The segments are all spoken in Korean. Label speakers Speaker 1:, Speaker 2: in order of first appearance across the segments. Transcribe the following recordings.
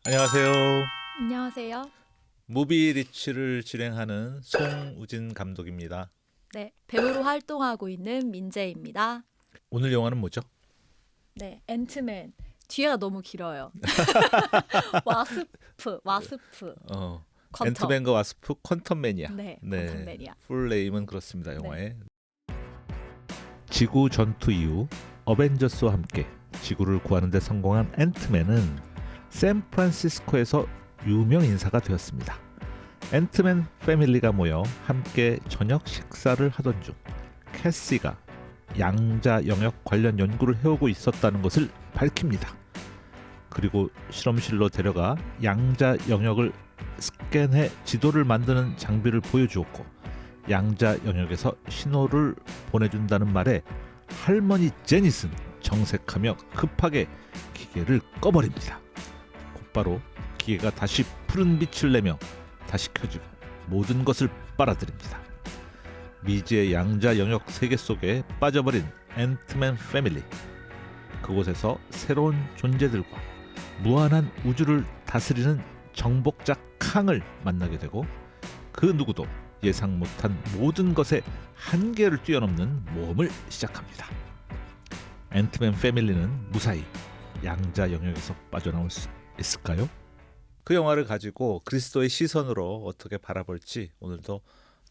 Speaker 1: 안녕하세요.
Speaker 2: 안녕하세요.
Speaker 1: 무비 리치를 진행하는 송우진 감독입니다.
Speaker 2: 네, 배우로 활동하고 있는 민재입니다.
Speaker 1: 오늘 영화는 뭐죠?
Speaker 2: 네, 앤트맨. 뒤에가 너무 길어요. 와스프,
Speaker 1: 어,
Speaker 2: 퀀텀.
Speaker 1: 앤트맨과 와스프 퀀텀 매니아.
Speaker 2: 네, 퀀텀 매니아.
Speaker 1: 풀 네임은 그렇습니다. 영화에. 지구 전투 이후 어벤져스와 함께 지구를 구하는 데 성공한 앤트맨은 샌프란시스코에서 유명 인사가 되었습니다. 앤트맨 패밀리가 모여 함께 저녁 식사를 하던 중 캐시가 양자 영역 관련 연구를 해오고 있었다는 것을 밝힙니다. 그리고 실험실로 데려가 양자 영역을 스캔해 지도를 만드는 장비를 보여주었고 양자 영역에서 신호를 보내준다는 말에 할머니 제닛은 정색하며 급하게 기계를 꺼버립니다. 곧바로 기계가 다시 푸른 빛을 내며 다시 켜지고 모든 것을 빨아들입니다. 미지의 양자 영역 세계 속에 빠져버린 앤트맨 패밀리. 그곳에서 새로운 존재들과 무한한 우주를 다스리는 정복자 캉을 만나게 되고 그 누구도 예상 못한 모든 것의 한계를 뛰어넘는 모험을 시작합니다. 앤트맨 패밀리는 무사히 양자 영역에서 빠져나올 수 있을까요? 그 영화를 가지고 그리스도의 시선으로 어떻게 바라볼지 오늘도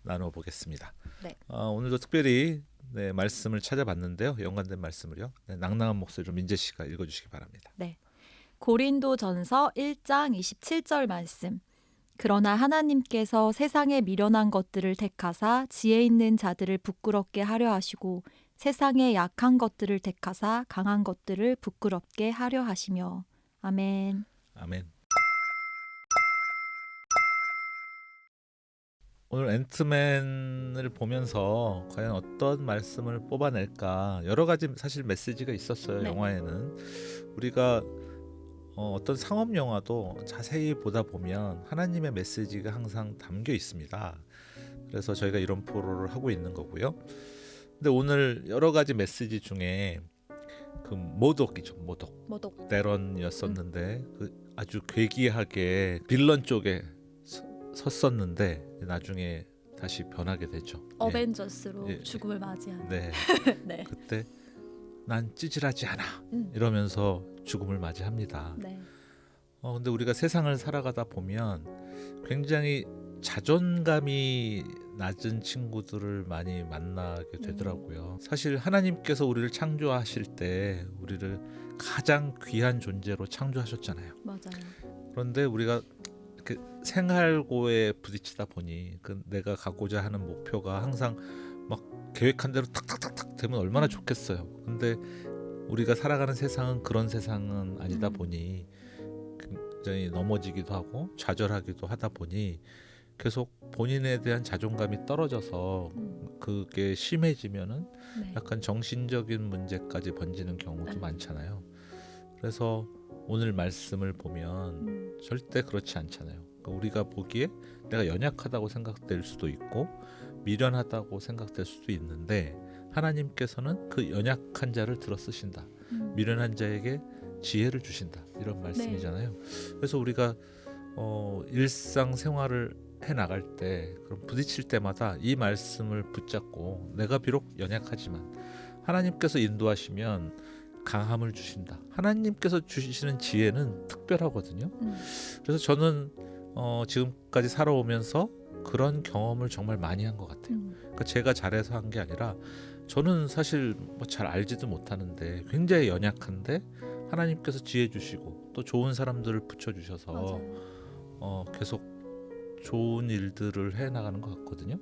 Speaker 1: 나눠보겠습니다.
Speaker 2: 네.
Speaker 1: 오늘도 특별히 말씀을 찾아봤는데요. 연관된 말씀을요. 낭낭한 목소리로 민재 씨가 읽어주시기 바랍니다.
Speaker 2: 네. 고린도전서 1장 27절 말씀. 그러나 하나님께서 세상에 미련한 것들을 택하사 지혜 있는 자들을 부끄럽게 하려 하시고 세상에 약한 것들을 택하사 강한 것들을 부끄럽게 하려 하시며. 아멘.
Speaker 1: 아멘. 오늘 앤트맨을 보면서 과연 어떤 말씀을 뽑아낼까 여러 가지 사실 메시지가 있었어요.
Speaker 2: 네.
Speaker 1: 영화에는 우리가 어떤 상업 영화도 자세히 보다 보면 하나님의 메시지가 항상 담겨 있습니다. 그래서 저희가 이런 프로를 하고 있는 거고요. 근데 오늘 여러 가지 메시지 중에 그 모독이죠. 모독 데런이었었는데 그 아주 괴기하게 빌런 쪽에 섰었는데 나중에 다시 변하게 되죠.
Speaker 2: 어벤져스로
Speaker 1: 예.
Speaker 2: 죽음을 맞이한.
Speaker 1: 네.
Speaker 2: 네.
Speaker 1: 그때 난 찌질하지 않아 이러면서 죽음을 맞이합니다.
Speaker 2: 네.
Speaker 1: 근데 우리가 세상을 살아가다 보면 굉장히 자존감이 낮은 친구들을 많이 만나게 되더라고요. 사실 하나님께서 우리를 창조하실 때 우리를 가장 귀한 존재로 창조하셨잖아요.
Speaker 2: 맞아요.
Speaker 1: 그런데 우리가 이렇게 생활고에 부딪히다 보니 내가 갖고자 하는 목표가 항상 막 계획한 대로 탁탁탁탁 되면 얼마나 좋겠어요. 근데 우리가 살아가는 세상은 그런 세상은 아니다 보니 굉장히 넘어지기도 하고 좌절하기도 하다 보니 계속 본인에 대한 자존감이 떨어져서 그게 심해지면은
Speaker 2: 네.
Speaker 1: 약간 정신적인 문제까지 번지는 경우도 많잖아요. 그래서 오늘 말씀을 보면 절대 그렇지 않잖아요. 그러니까 우리가 보기에 내가 연약하다고 생각될 수도 있고 미련하다고 생각될 수도 있는데 하나님께서는 그 연약한 자를 들어 쓰신다. 미련한 자에게 지혜를 주신다. 이런 말씀이잖아요. 그래서 우리가 일상생활을 해나갈 때 그럼 부딪힐 때마다 이 말씀을 붙잡고 내가 비록 연약하지만 하나님께서 인도하시면 강함을 주신다. 하나님께서 주시는 지혜는 특별하거든요. 그래서 저는 지금까지 살아오면서 그런 경험을 정말 많이 한 것 같아요. 그러니까 제가 잘해서 한 게 아니라 저는 사실 뭐 잘 알지도 못하는데 굉장히 연약한데 하나님께서 지혜 주시고 또 좋은 사람들을 붙여주셔서 계속 좋은 일들을 해나가는 것 같거든요.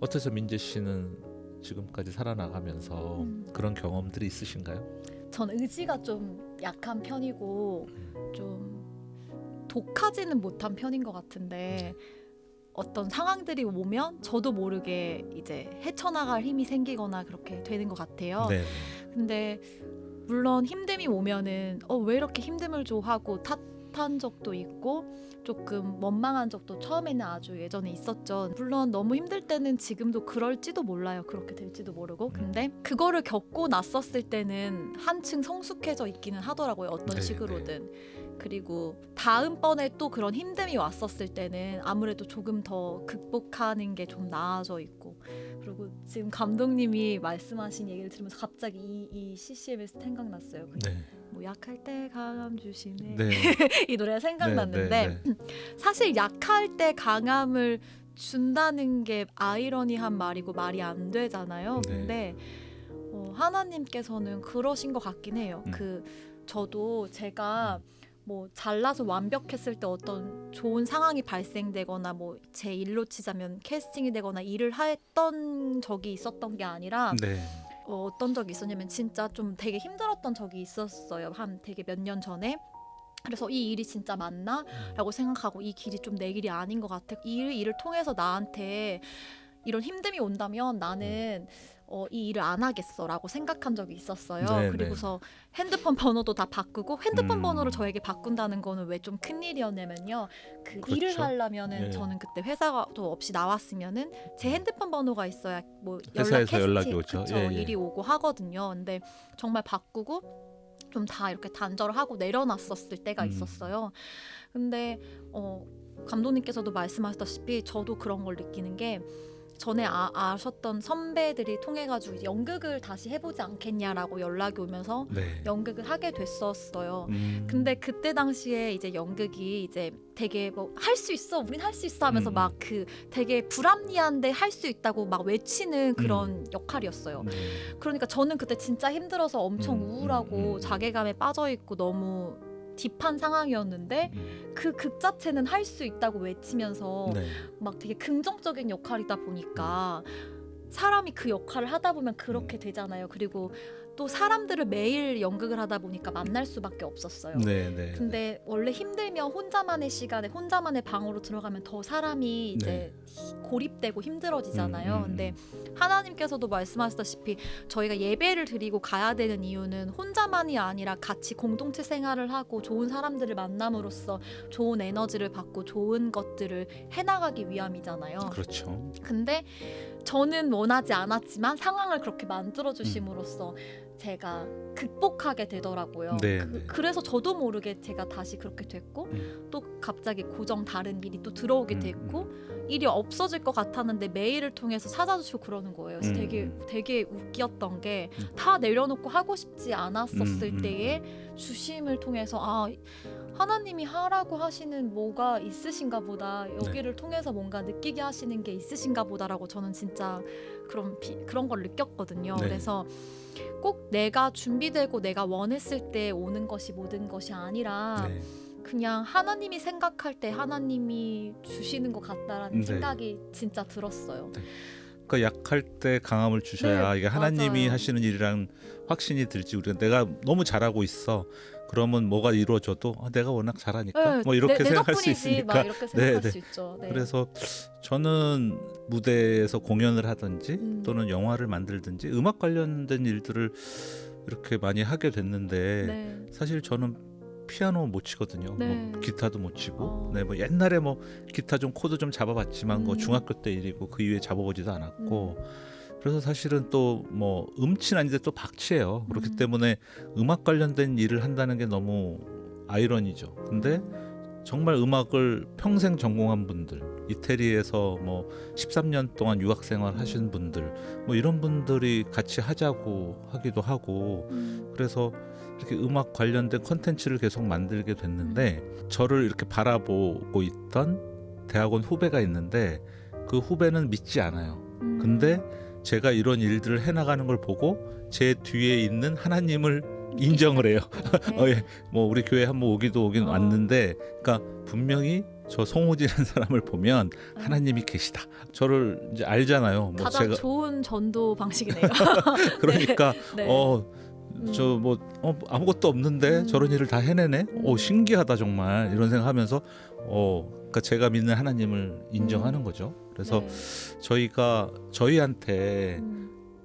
Speaker 1: 어때서 민재 씨는 지금까지 살아나가면서 그런 경험들이 있으신가요?
Speaker 2: 전 의지가 좀 약한 편이고 좀 독하지는 못한 편인 것 같은데 어떤 상황들이 오면 저도 모르게 이제 헤쳐나갈 힘이 생기거나 그렇게 되는 것 같아요.
Speaker 1: 네.
Speaker 2: 근데 물론 힘듦이 오면은 왜 이렇게 힘듦을 줘 하고 탓한 적도 있고 조금 원망한 적도 처음에는 아주 예전에 있었죠. 물론 너무 힘들 때는 지금도 그럴지도 몰라요. 그렇게 될지도 모르고. 근데 그거를 겪고 났었을 때는 한층 성숙해져 있기는 하더라고요. 어떤
Speaker 1: 네,
Speaker 2: 식으로든. 그리고 다음번에 또 그런 힘듦이 왔었을 때는 아무래도 조금 더 극복하는 게 좀 나아져 있고, 그리고 지금 감독님이 말씀하신 얘기를 들으면서 갑자기 이 CCM에서 생각났어요.
Speaker 1: 네.
Speaker 2: 뭐 약할 때 강함 주시네.
Speaker 1: 네.
Speaker 2: 이 노래가 생각났는데
Speaker 1: 네, 네,
Speaker 2: 사실 약할 때 강함을 준다는 게 아이러니한 말이고 말이 안 되잖아요.
Speaker 1: 네.
Speaker 2: 근데 하나님께서는 그러신 것 같긴 해요.
Speaker 1: 음.
Speaker 2: 저도 제가 뭐 잘나서 완벽했을 때 어떤 좋은 상황이 발생되거나 뭐 제 일로 치자면 캐스팅이 되거나 일을 했던 적이 있었던 게 아니라
Speaker 1: 네.
Speaker 2: 어떤 적이 있었냐면 진짜 좀 되게 힘들었던 적이 있었어요. 한 되게 몇 년 전에. 그래서 이 일이 진짜 맞나? 라고 생각하고 이 길이 좀 내 길이 아닌 것 같아. 이 일을 통해서 나한테 이런 힘듦이 온다면 나는 이 일을 안 하겠어 라고 생각한 적이 있었어요.
Speaker 1: 네,
Speaker 2: 그리고서 핸드폰 번호도 다 바꾸고 핸드폰 번호를 저에게 바꾼다는 거는 왜 좀 큰일이었냐면요. 그
Speaker 1: 그렇죠.
Speaker 2: 일을 하려면은
Speaker 1: 네.
Speaker 2: 저는 그때 회사도 없이 나왔으면은 제 핸드폰 번호가 있어야 뭐
Speaker 1: 회사에서 연락이
Speaker 2: 캐스팅,
Speaker 1: 오죠.
Speaker 2: 그쵸,
Speaker 1: 예, 예.
Speaker 2: 일이 오고 하거든요. 근데 정말 바꾸고 좀 다 이렇게 단절을 하고 내려놨었을 때가 있었어요. 근데 감독님께서도 말씀하셨다시피 저도 그런 걸 느끼는 게 전에 아셨던 선배들이 통해가지고 연극을 다시 해보지 않겠냐라고 연락이 오면서
Speaker 1: 네.
Speaker 2: 연극을 하게 됐었어요.
Speaker 1: 음.
Speaker 2: 근데 그때 당시에 이제 연극이 이제 되게 뭐 할 수 있어, 우린 할 수 있어 하면서 막 그 되게 불합리한데 할 수 있다고 막 외치는 그런 역할이었어요.
Speaker 1: 네.
Speaker 2: 그러니까 저는 그때 진짜 힘들어서 엄청 우울하고
Speaker 1: 음.
Speaker 2: 자괴감에 빠져 있고 너무 딥한 상황이었는데 그 극 자체는 할 수 있다고 외치면서
Speaker 1: 네.
Speaker 2: 막 되게 긍정적인 역할이다 보니까 사람이 그 역할을 하다 보면 그렇게 되잖아요. 그리고 또 사람들을 매일 연극을 하다 보니까 만날 수밖에 없었어요.
Speaker 1: 네, 네.
Speaker 2: 근데 원래 힘들면 혼자만의 시간에 혼자만의 방으로 들어가면 더 사람이 이제 고립되고 힘들어지잖아요. 근데 하나님께서도 말씀하셨다시피 저희가 예배를 드리고 가야 되는 이유는 혼자만이 아니라 같이 공동체 생활을 하고 좋은 사람들을 만남으로써 좋은 에너지를 받고 좋은 것들을 해나가기 위함이잖아요.
Speaker 1: 그렇죠.
Speaker 2: 근데 저는 원하지 않았지만 상황을 그렇게 만들어 주심으로써 제가 극복하게 되더라고요.
Speaker 1: 네,
Speaker 2: 그래서 저도 모르게 제가 다시 그렇게 됐고 또 갑자기 고정 다른 일이 또 들어오게 됐고 일이 없어질 것 같았는데 메일을 통해서 찾아주시고 그러는 거예요. 그래서 되게 웃겼던 게 다 내려놓고 하고 싶지 않았었을 때에 주심을 통해서 하나님이 하라고 하시는 뭐가 있으신가 보다, 여기를 통해서 뭔가 느끼게 하시는 게 있으신가 보다라고 저는 진짜 그런 걸 느꼈거든요.
Speaker 1: 네.
Speaker 2: 그래서 꼭 내가 준비되고 내가 원했을 때 오는 것이 모든 것이 아니라
Speaker 1: 네.
Speaker 2: 그냥 하나님이 생각할 때 하나님이 주시는 것 같다라는
Speaker 1: 네.
Speaker 2: 생각이 진짜 들었어요.
Speaker 1: 그러니까 약할 때 강함을 주셔야
Speaker 2: 네,
Speaker 1: 이게 하나님이
Speaker 2: 맞아요.
Speaker 1: 하시는 일이랑 확신이 들지. 우리가 내가 너무 잘하고 있어. 그러면 뭐가 이루어져도 내가 워낙 잘하니까
Speaker 2: 네,
Speaker 1: 뭐 이렇게
Speaker 2: 내
Speaker 1: 생각할 수
Speaker 2: 덕분이지
Speaker 1: 있으니까.
Speaker 2: 막 이렇게 생각할
Speaker 1: 네,
Speaker 2: 수 있죠. 네.
Speaker 1: 그래서 저는 무대에서 공연을 하든지 또는 영화를 만들든지 음악 관련된 일들을 이렇게 많이 하게 됐는데
Speaker 2: 네.
Speaker 1: 사실 저는 피아노 못 치거든요.
Speaker 2: 네.
Speaker 1: 뭐 기타도 못 치고, 뭐 옛날에 뭐 기타 좀 코드 좀 잡아봤지만 그 중학교 때 일이고 그 이후에 잡아보지도 않았고, 그래서 사실은 또 뭐 음치는 아닌데 또 박치예요. 그렇기 때문에 음악 관련된 일을 한다는 게 너무 아이러니죠. 근데 정말 음악을 평생 전공한 분들, 이태리에서 뭐 13년 동안 유학 생활 하신 분들, 뭐 이런 분들이 같이 하자고 하기도 하고, 그래서 이렇게 음악 관련된 콘텐츠를 계속 만들게 됐는데, 저를 이렇게 바라보고 있던 대학원 후배가 있는데 그 후배는 믿지 않아요. 근데 제가 이런 일들을 해나가는 걸 보고 제 뒤에 있는 하나님을 인정을 해요. 예, 뭐 우리 교회 한번 오긴 왔는데, 그러니까 분명히 저 송호진이라는 사람을 보면 하나님이 계시다. 저를 이제 알잖아요. 뭐
Speaker 2: 가장
Speaker 1: 제가
Speaker 2: 좋은 전도 방식이네요.
Speaker 1: 그러니까
Speaker 2: 네.
Speaker 1: 저 뭐 아무것도 없는데 저런 일을 다 해내네. 신기하다 정말, 이런 생각하면서 그러니까 제가 믿는 하나님을 인정하는 거죠. 그래서 저희한테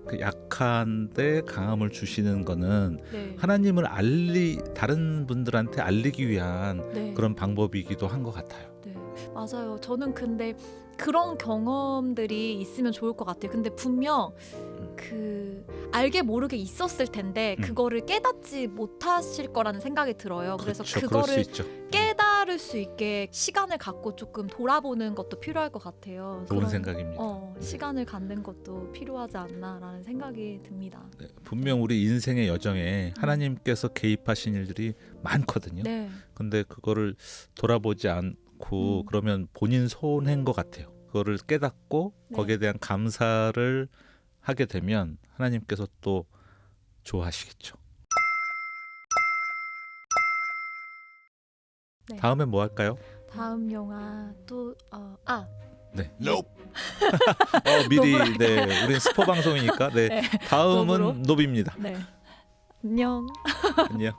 Speaker 1: 그 약한데 강함을 주시는 거는 하나님을 다른 분들한테 알리기 위한 그런 방법이기도 한 것 같아요.
Speaker 2: 네, 맞아요. 저는 근데 그런 경험들이 있으면 좋을 것 같아요. 근데 분명 알게 모르게 있었을 텐데 그거를 깨닫지 못하실 거라는 생각이 들어요. 그래서
Speaker 1: 그렇죠. 그럴 수
Speaker 2: 그거를
Speaker 1: 있죠.
Speaker 2: 깨달을 수 있게 시간을 갖고 조금 돌아보는 것도 필요할 것 같아요.
Speaker 1: 좋은
Speaker 2: 그런,
Speaker 1: 생각입니다. 네.
Speaker 2: 시간을 갖는 것도 필요하지 않나라는 생각이 듭니다.
Speaker 1: 네, 분명 우리 인생의 여정에 하나님께서 개입하신 일들이 많거든요.
Speaker 2: 네,
Speaker 1: 근데 그거를 돌아보지 않고
Speaker 2: 음.
Speaker 1: 그러면 본인 손해인 것 같아요. 그거를 깨닫고
Speaker 2: 네.
Speaker 1: 거기에 대한 감사를 하게 되면 하나님께서 또 좋아하시겠죠.
Speaker 2: 네.
Speaker 1: 다음엔 뭐 할까요?
Speaker 2: 다음 영화 또
Speaker 1: 네. 미리
Speaker 2: 노브라-
Speaker 1: 네, 우린 스포 방송이니까 네.
Speaker 2: 네.
Speaker 1: 다음은
Speaker 2: 노브로.
Speaker 1: 노비입니다.
Speaker 2: 네. 안녕.
Speaker 1: 안녕.